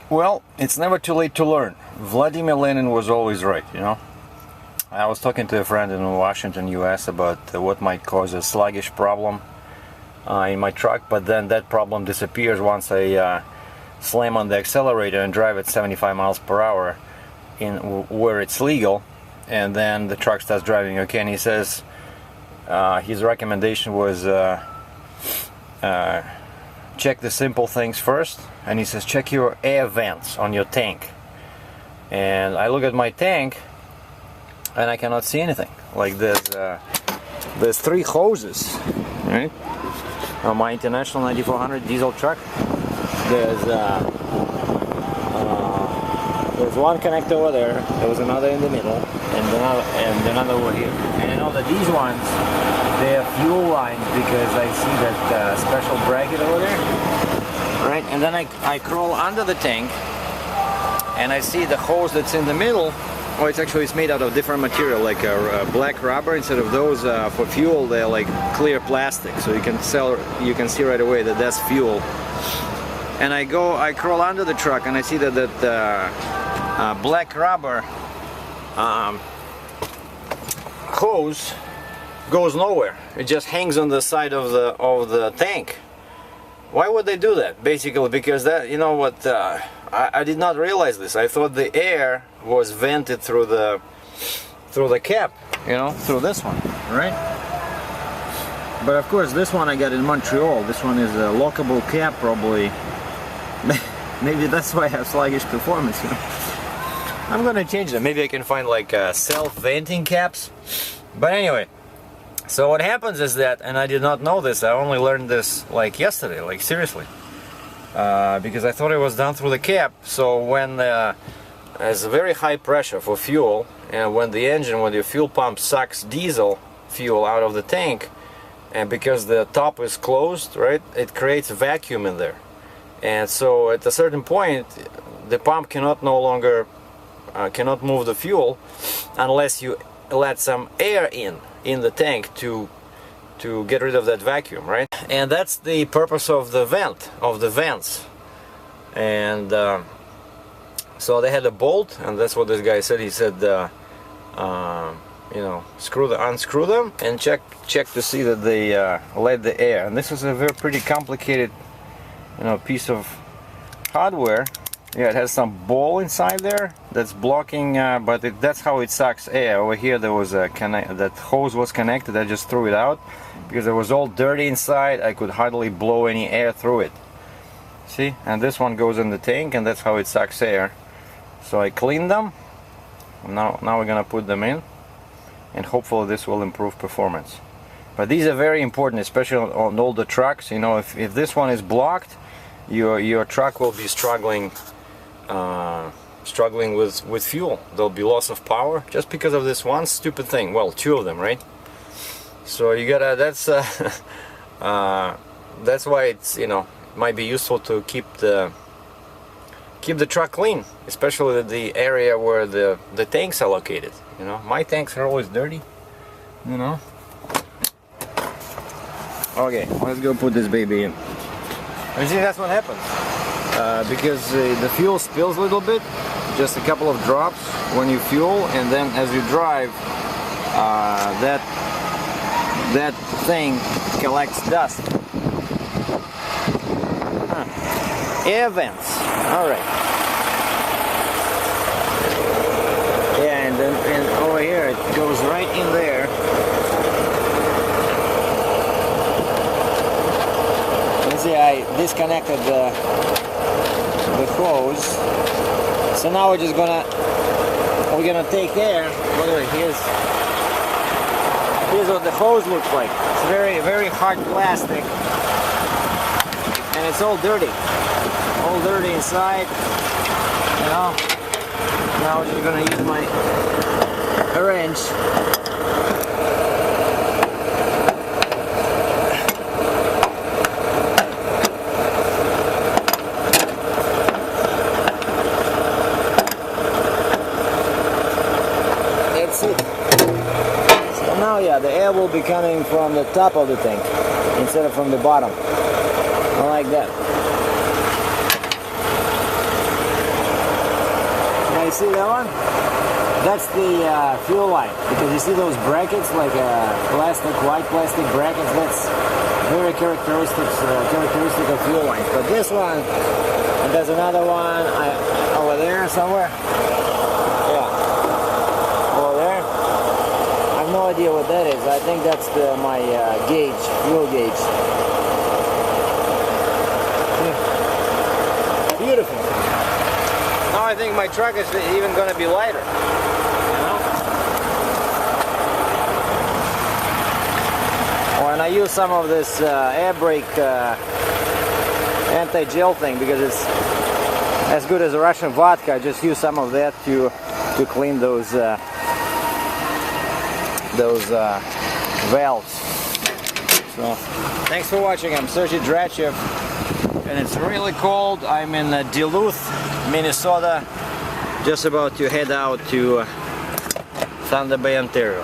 Well, it's never too late to learn. Vladimir Lenin was always right, you know. I was talking to a friend in Washington, US about what might cause a sluggish problem in my truck, but then that problem disappears once I slam on the accelerator and drive at 75 miles per hour in where it's legal, and then the truck starts driving okay. And he says his recommendation was check the simple things first, and he says check your air vents on your tank. And I look at my tank and I cannot see anything. Like there's 3 hoses, right, on my International 9400 diesel truck. There's one connector over there, there was another in the middle, and another over here. And I know that these ones, they're fuel lines because I see that special bracket over there, right? And then I crawl under the tank and I see the hose that's in the middle. Oh, it's made out of different material, like a black rubber. Instead of those for fuel, they're like clear plastic, so you can see right away that that's fuel. And I crawl under the truck and I see that black rubber hose goes nowhere. It just hangs on the side of the tank. Why would they do that? Basically because that, you know what, I did not realize this. I thought the air was vented through the cap, you know, through this one, right? But of course this one I got in Montreal. This one is a lockable cap, probably. Maybe that's why I have sluggish performance, you know? I'm gonna change them. Maybe I can find like self-venting caps. But anyway, so what happens is that, and I did not know this, I only learned this like yesterday, like seriously, because I thought it was done through the cap. So when there's a very high pressure for fuel, and when your fuel pump sucks diesel fuel out of the tank, and because the top is closed, right, it creates a vacuum in there. And so at a certain point the pump cannot move the fuel unless you let some air in the tank to get rid of that vacuum, right? And that's the purpose of the vents. And so they had a bolt, and that's what this guy said. He said you know, unscrew them and check to see that they let the air. And this is a pretty complicated, you know, piece of hardware. Yeah, it has some ball inside there that's blocking, but that's how it sucks air. Over here there was that hose was connected. I just threw it out because it was all dirty inside. I could hardly blow any air through it. See, and this one goes in the tank, and that's how it sucks air. So I cleaned them. Now we're gonna put them in, and hopefully this will improve performance. But these are very important, especially on older trucks. You know, if this one is blocked, your truck will be struggling with fuel. There'll be loss of power just because of this one stupid thing. Well, 2 of them, right? So you gotta, that's why it's, you know, it might be useful to keep the truck clean, especially the area where the tanks are located. You know, my tanks are always dirty, you know. Okay, let's go put this baby in. You see, that's what happens. Because the fuel spills a little bit, just a couple of drops when you fuel, and then as you drive, that thing collects dust. Air vents. All right. Yeah, and over here it goes right in there. See, I disconnected the hose, so now we're gonna take air. By the way, here's what the hose looks like. It's very hard plastic, and it's all dirty inside. You know. Now we're just gonna use my wrench. So now, yeah, the air will be coming from the top of the tank instead of from the bottom. I like that. see that one? That's the fuel line, because you see those brackets, like plastic, white plastic brackets. That's very characteristic of fuel lines. But this one, and there's another one over there somewhere. Yeah, over there. I have no idea what that is. I think that's my gauge, fuel gauge. Yeah. Beautiful. Now I think my truck is even going to be lighter. And I use some of this air brake anti-gel thing because it's as good as a Russian vodka. I just use some of that to clean those valves. So thanks for watching. I'm SERGEI DRATCHEV, and it's really cold. I'm in Duluth, Minnesota, just about to head out to Thunder Bay, Ontario.